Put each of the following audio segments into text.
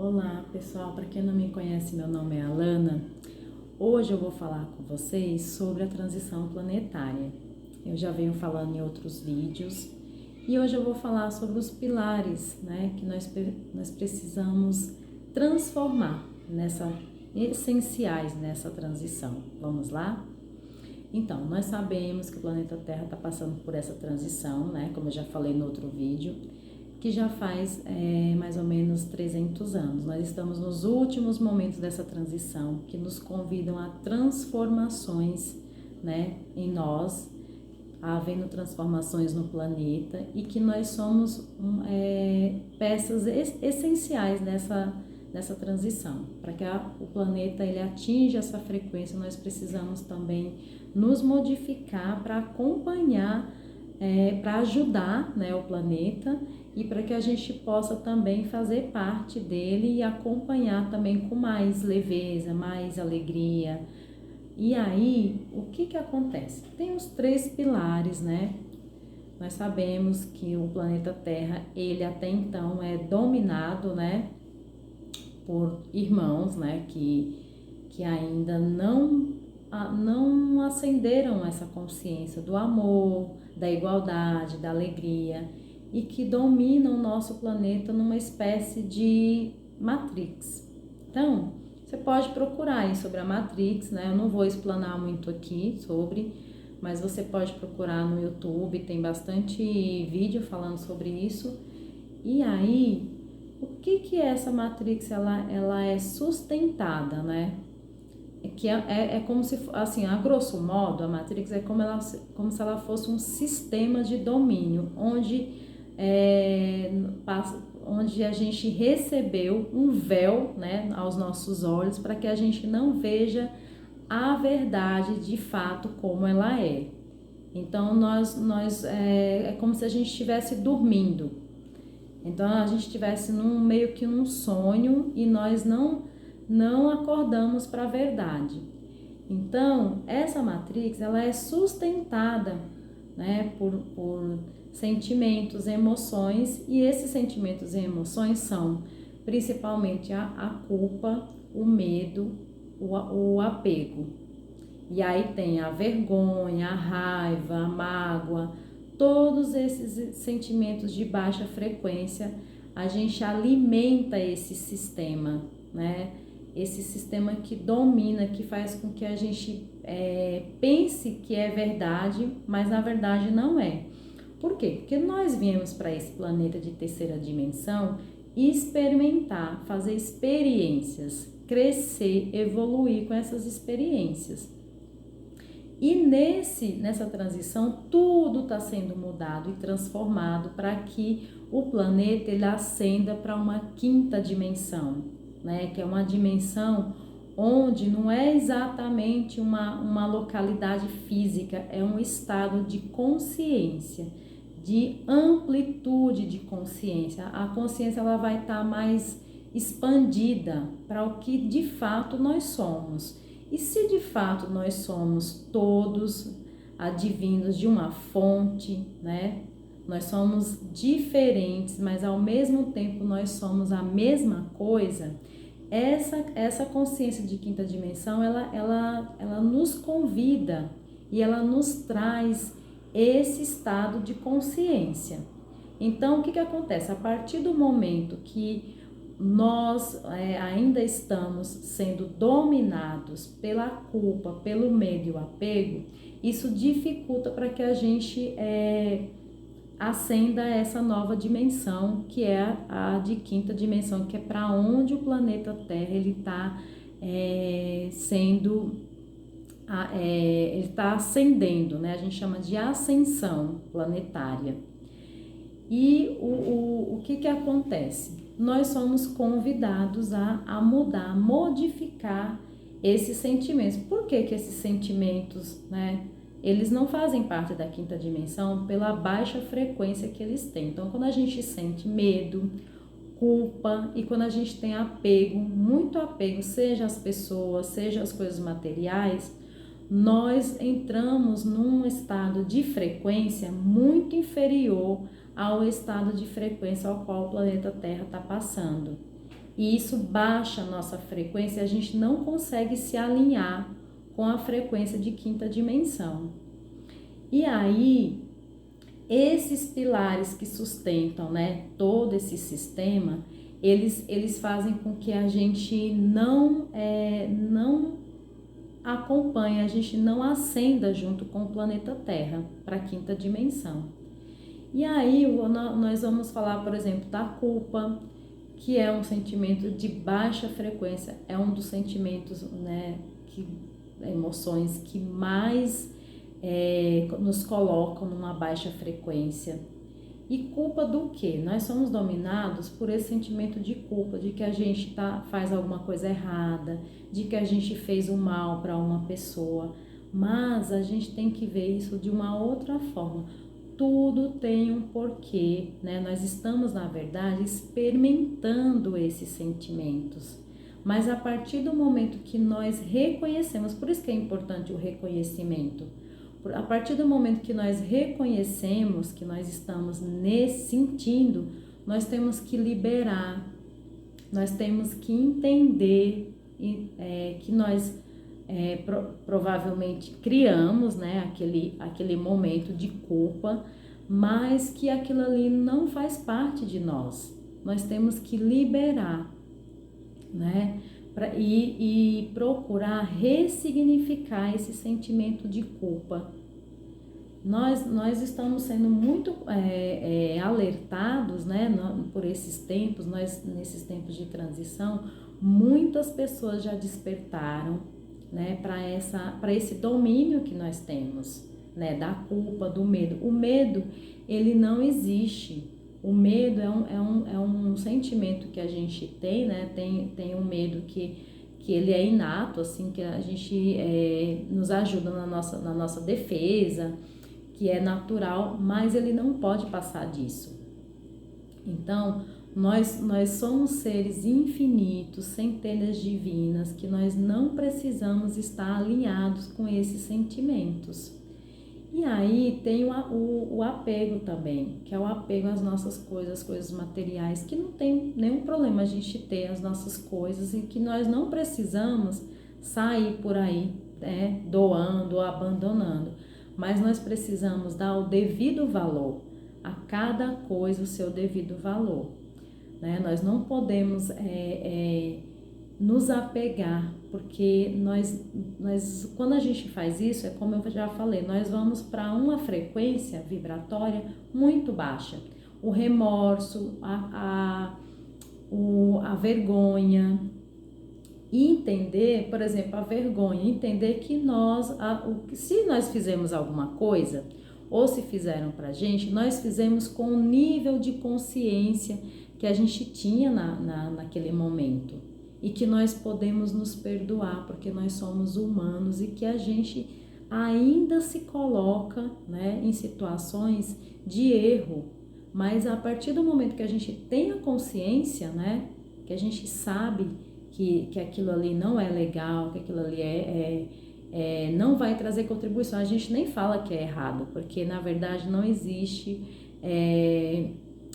Olá pessoal, para quem não me conhece, meu nome é Alana. Hoje eu vou falar com vocês sobre a transição planetária. Eu já venho falando em outros vídeos e hoje eu vou falar sobre os pilares, que nós precisamos transformar essenciais nessa transição. Vamos lá? Então, nós sabemos que o planeta Terra está passando por essa transição, como eu já falei no outro vídeo, que já faz mais ou menos 300 anos. Nós estamos nos últimos momentos dessa transição, que nos convidam a transformações, em nós, havendo transformações no planeta, e que nós somos peças essenciais nessa transição. Para que o planeta ele atinja essa frequência, nós precisamos também nos modificar para acompanhar, para ajudar o planeta, e para que a gente possa também fazer parte dele e acompanhar também com mais leveza, mais alegria. E aí, o que acontece? Tem os 3 pilares, Nós sabemos que o planeta Terra, ele até então é dominado, por irmãos, que ainda não acenderam essa consciência do amor, da igualdade, da alegria, e que dominam o nosso planeta numa espécie de Matrix. Então, você pode procurar aí sobre a Matrix, Eu não vou explanar muito aqui sobre, mas você pode procurar no YouTube, tem bastante vídeo falando sobre isso. E aí, o que é essa Matrix? Ela é sustentada, É como se, assim, a grosso modo, a Matrix é como se ela fosse um sistema de domínio, onde a gente recebeu um véu, aos nossos olhos, para que a gente não veja a verdade de fato como ela é. Então, é como se a gente estivesse dormindo. Então, a gente estivesse meio que num sonho e nós não acordamos para a verdade. Então, essa Matrix, ela é sustentada, por sentimentos, emoções, e esses sentimentos e emoções são principalmente a culpa, o medo, o apego. E aí tem a vergonha, a raiva, a mágoa, todos esses sentimentos de baixa frequência. A gente alimenta esse sistema, Esse sistema que domina, que faz com que a gente pense que é verdade, mas na verdade não é. Por quê? Porque nós viemos para esse planeta de terceira dimensão experimentar, fazer experiências, crescer, evoluir com essas experiências. E nessa transição, tudo está sendo mudado e transformado para que o planeta ele ascenda para uma 5ª dimensão, que é uma dimensão onde não é exatamente uma localidade física, é um estado de consciência, de amplitude de consciência. A consciência ela vai estar mais expandida para o que de fato nós somos. E se de fato nós somos todos advindos de uma fonte, Nós somos diferentes, mas ao mesmo tempo nós somos a mesma coisa. Essa consciência de 5ª dimensão, ela nos convida e ela nos traz esse estado de consciência. Então, o que acontece? A partir do momento que nós ainda estamos sendo dominados pela culpa, pelo medo e o apego, isso dificulta para que a gente ascenda essa nova dimensão, que é a de 5ª dimensão, que é para onde o planeta Terra ele está ele está ascendendo, A gente chama de ascensão planetária. E o que acontece? Nós somos convidados a mudar, a modificar esses sentimentos. Por que esses sentimentos, eles não fazem parte da 5ª dimensão pela baixa frequência que eles têm. Então, quando a gente sente medo, culpa e quando a gente tem apego, muito apego, seja as pessoas, seja as coisas materiais, nós entramos num estado de frequência muito inferior ao estado de frequência ao qual o planeta Terra está passando. e isso baixa a nossa frequência, a gente não consegue se alinhar com a frequência de quinta dimensão. E aí, esses pilares que sustentam, né, todo esse sistema, eles fazem com que a gente não acompanhe, a gente não ascenda junto com o planeta Terra para a quinta dimensão. E aí nós vamos falar, por exemplo, da culpa, que é um sentimento de baixa frequência, é um dos sentimentos, né, emoções que mais nos colocam numa baixa frequência. E culpa do quê? Nós somos dominados por esse sentimento de culpa, de que a gente faz alguma coisa errada, de que a gente fez o mal para uma pessoa. Mas a gente tem que ver isso de uma outra forma. Tudo tem um porquê, né? Nós estamos, na verdade, experimentando esses sentimentos. Mas a partir do momento que nós reconhecemos, por isso que é importante o reconhecimento, a partir do momento que nós reconhecemos que nós estamos sentindo, nós temos que liberar, nós temos que entender que nós provavelmente criamos, né, aquele momento de culpa, mas que aquilo ali não faz parte de nós. Nós temos que liberar, né, e procurar ressignificar esse sentimento de culpa. Nós estamos sendo muito alertados, né, por esses tempos, nesses tempos de transição, muitas pessoas já despertaram, né, para esse domínio que nós temos, né, da culpa, do medo. O medo, ele não existe. O medo é um sentimento que a gente tem, né? Tem um medo que ele é inato, assim, que a gente nos ajuda na nossa defesa, que é natural, mas ele não pode passar disso. Então, nós somos seres infinitos, centelhas divinas, que nós não precisamos estar alinhados com esses sentimentos. E aí tem o apego também, que é o apego às nossas coisas materiais, que não tem nenhum problema a gente ter as nossas coisas e que nós não precisamos sair por aí, né, doando ou abandonando, mas nós precisamos dar o devido valor, a cada coisa o seu devido valor, né? Nós não podemos nos apegar, porque nós, quando a gente faz isso, é como eu já falei, nós vamos para uma frequência vibratória muito baixa. O remorso, a vergonha, e entender, por exemplo, a vergonha, entender que se nós fizemos alguma coisa, ou se fizeram pra gente, nós fizemos com o nível de consciência que a gente tinha naquele momento. E que nós podemos nos perdoar, porque nós somos humanos e que a gente ainda se coloca, né, em situações de erro. Mas a partir do momento que a gente tem a consciência, né, que a gente sabe que aquilo ali não é legal, que aquilo ali não vai trazer contribuição, a gente nem fala que é errado, porque na verdade não existe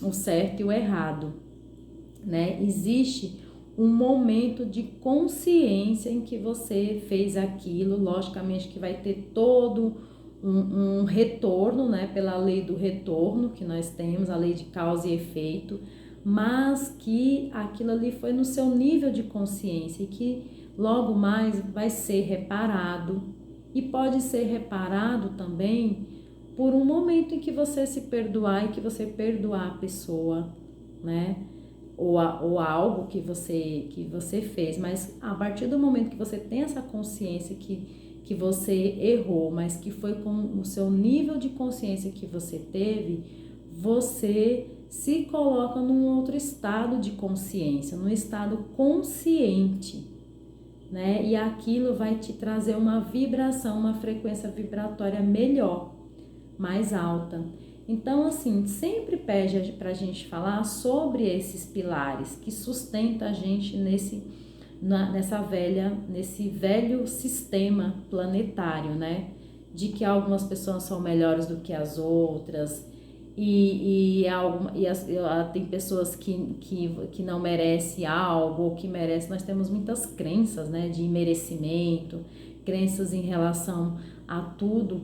o certo e o errado, né? Existe um momento de consciência em que você fez aquilo, logicamente que vai ter todo um retorno, né, pela lei do retorno que nós temos, a lei de causa e efeito, mas que aquilo ali foi no seu nível de consciência e que logo mais vai ser reparado, e pode ser reparado também por um momento em que você se perdoar e que você perdoar a pessoa, né? Ou algo que você fez, mas a partir do momento que você tem essa consciência que você errou, mas que foi com o seu nível de consciência que você teve, você se coloca num outro estado de consciência, num estado consciente, né? E aquilo vai te trazer uma vibração, uma frequência vibratória melhor, mais alta. Então, assim, sempre pede pra gente falar sobre esses pilares que sustentam a gente nesse velho sistema planetário, né? De que algumas pessoas são melhores do que as outras tem pessoas que não merecem algo, ou que merecem. Nós temos muitas crenças, né, de merecimento, crenças em relação a tudo,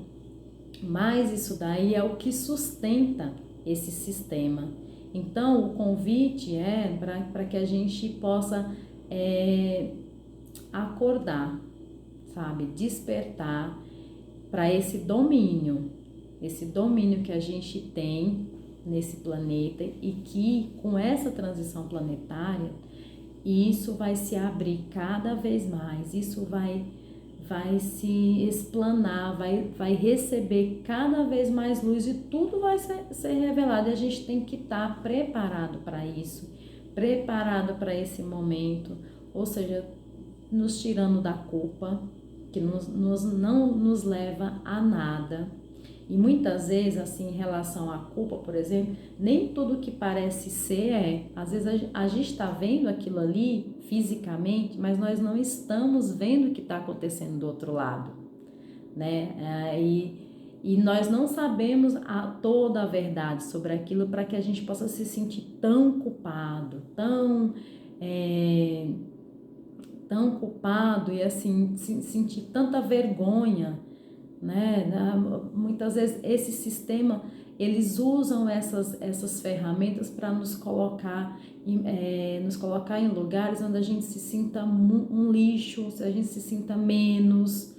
mas isso daí é o que sustenta esse sistema. Então, o convite é para que a gente possa acordar, sabe, despertar para esse domínio que a gente tem nesse planeta, e que com essa transição planetária, isso vai se abrir cada vez mais, isso vai se explanar, vai receber cada vez mais luz, e tudo vai ser revelado, e a gente tem que estar preparado para isso, preparado para esse momento, ou seja, nos tirando da culpa, que não nos leva a nada. E muitas vezes, assim, em relação à culpa, por exemplo, nem tudo que parece ser é. Às vezes a gente está vendo aquilo ali fisicamente, mas nós não estamos vendo o que está acontecendo do outro lado, né? E nós não sabemos toda a verdade sobre aquilo, para que a gente possa se sentir tão culpado, tão culpado, e assim, sentir tanta vergonha, né? Muitas vezes esse sistema, eles usam essas ferramentas para nos colocar em lugares onde a gente se sinta um lixo, a gente se sinta menos,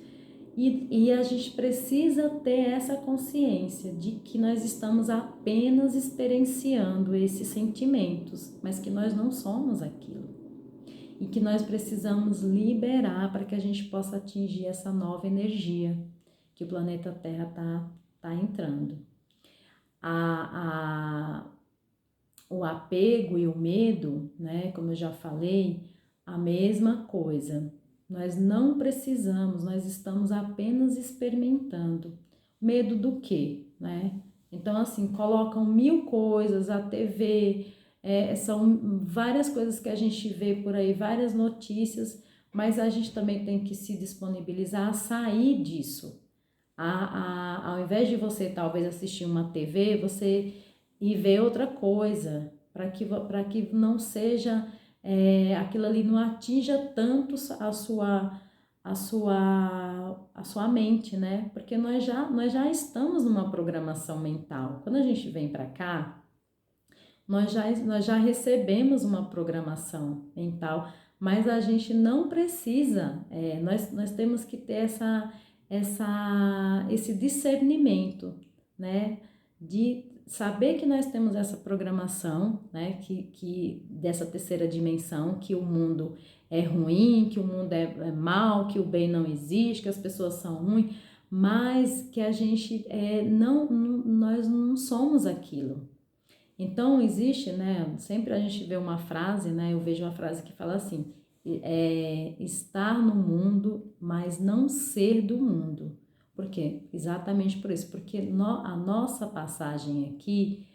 e a gente precisa ter essa consciência de que nós estamos apenas experienciando esses sentimentos, mas que nós não somos aquilo, e que nós precisamos liberar para que a gente possa atingir essa nova energia que o planeta Terra tá entrando. O apego e o medo, né, como eu já falei, a mesma coisa. Nós não precisamos, nós estamos apenas experimentando. Medo do quê, né? Então, assim, colocam 1000 coisas, a TV, são várias coisas que a gente vê por aí, várias notícias, mas a gente também tem que se disponibilizar a sair disso. Ao invés de você talvez assistir uma TV, você ir ver outra coisa, para que não seja, aquilo ali não atinja tanto a sua mente, né? Porque nós já estamos numa programação mental. Quando a gente vem para cá, nós já recebemos uma programação mental, mas a gente não precisa, nós temos que ter esse discernimento, né, de saber que nós temos essa programação, né, que dessa terceira dimensão, que o mundo é ruim, que o mundo é mal, que o bem não existe, que as pessoas são ruins, mas que a gente nós não somos aquilo. Então existe, né, sempre a gente vê uma frase, né, eu vejo uma frase que fala assim, estar no mundo, mas não ser do mundo. Por quê? Exatamente por isso, porque a nossa passagem aqui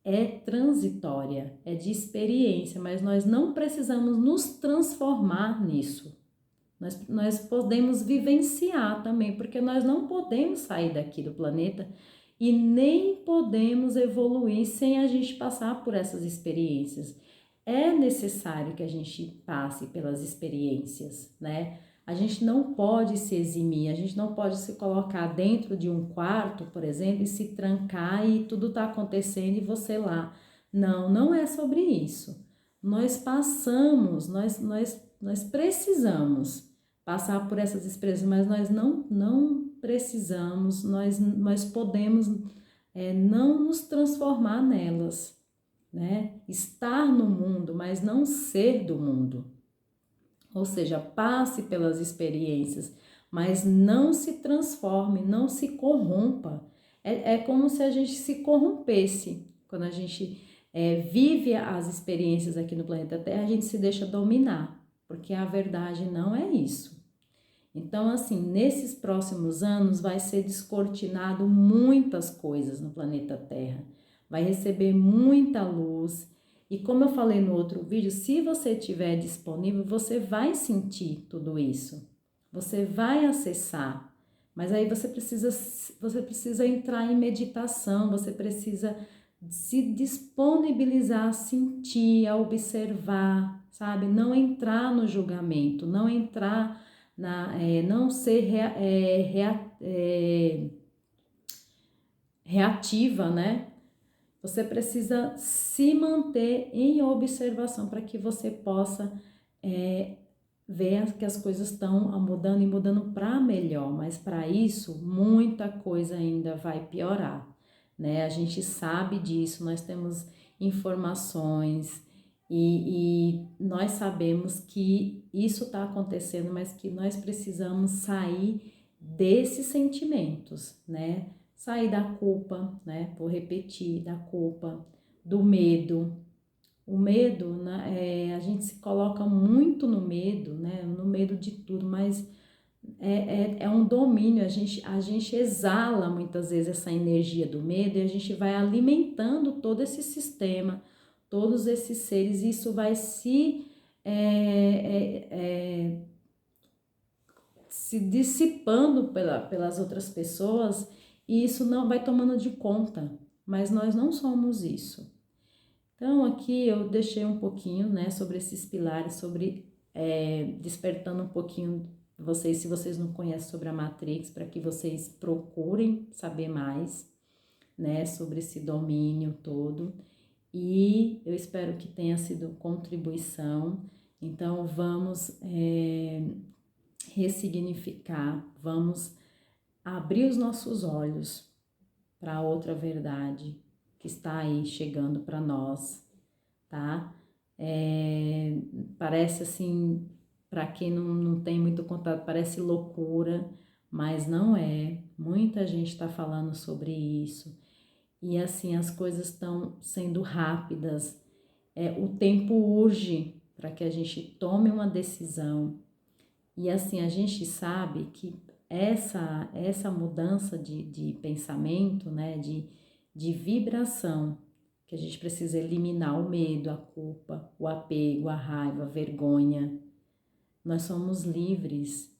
é transitória, é de experiência, mas nós não precisamos nos transformar nisso. Nós podemos vivenciar também, porque nós não podemos sair daqui do planeta e nem podemos evoluir sem a gente passar por essas experiências. É necessário que a gente passe pelas experiências, né? A gente não pode se eximir, a gente não pode se colocar dentro de um quarto, por exemplo, e se trancar e tudo está acontecendo e você lá. Não, não é sobre isso. Nós passamos, nós precisamos passar por essas experiências, mas nós não precisamos, nós podemos não nos transformar nelas, né? Estar no mundo, mas não ser do mundo. Ou seja, passe pelas experiências, mas não se transforme, não se corrompa. É como se a gente se corrompesse. Quando a gente vive as experiências aqui no planeta Terra, a gente se deixa dominar, porque a verdade não é isso. Então, assim, nesses próximos anos vai ser descortinado muitas coisas no planeta Terra. Vai receber muita luz. E como eu falei no outro vídeo, se você estiver disponível, você vai sentir tudo isso. Você vai acessar. Mas aí você precisa entrar em meditação, você precisa se disponibilizar a sentir, a observar, sabe? Não entrar no julgamento, não entrar não ser reativa, né? Você precisa se manter em observação para que você possa ver que as coisas estão mudando e mudando para melhor, mas para isso muita coisa ainda vai piorar, né? A gente sabe disso, nós temos informações e nós sabemos que isso está acontecendo, mas que nós precisamos sair desses sentimentos, né? Sair da culpa, né? Vou repetir, da culpa, do medo. O medo, né, a gente se coloca muito no medo, né? No medo de tudo, mas é um domínio, a gente exala muitas vezes essa energia do medo e a gente vai alimentando todo esse sistema, todos esses seres, e isso vai se dissipando pelas outras pessoas e isso não vai tomando de conta, mas nós não somos isso. Então aqui eu deixei um pouquinho, né, sobre esses pilares, sobre despertando um pouquinho vocês, se vocês não conhecem sobre a Matrix, para que vocês procurem saber mais, né, sobre esse domínio todo. E eu espero que tenha sido contribuição. Então vamos ressignificar, vamos abrir os nossos olhos para outra verdade que está aí chegando para nós, tá? Parece assim, para quem não tem muito contato, parece loucura, mas não é. Muita gente está falando sobre isso. E assim, as coisas estão sendo rápidas. O tempo urge para que a gente tome uma decisão. E assim, a gente sabe que essa mudança de pensamento, né, de vibração, que a gente precisa eliminar o medo, a culpa, o apego, a raiva, a vergonha. Nós somos livres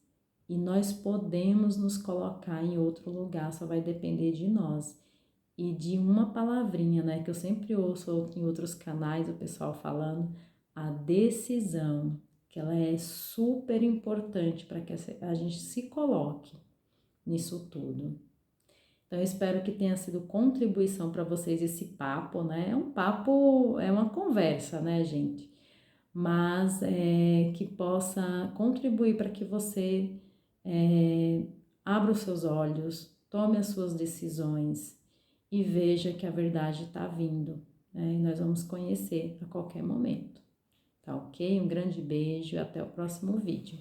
e nós podemos nos colocar em outro lugar, só vai depender de nós. E de uma palavrinha, né, que eu sempre ouço em outros canais o pessoal falando, a decisão, que ela é super importante para que a gente se coloque nisso tudo. Então, eu espero que tenha sido contribuição para vocês esse papo, né? É um papo, é uma conversa, né, gente? Mas que possa contribuir para que você abra os seus olhos, tome as suas decisões e veja que a verdade está vindo, né? E nós vamos conhecer a qualquer momento, tá ok? Um grande beijo e até o próximo vídeo.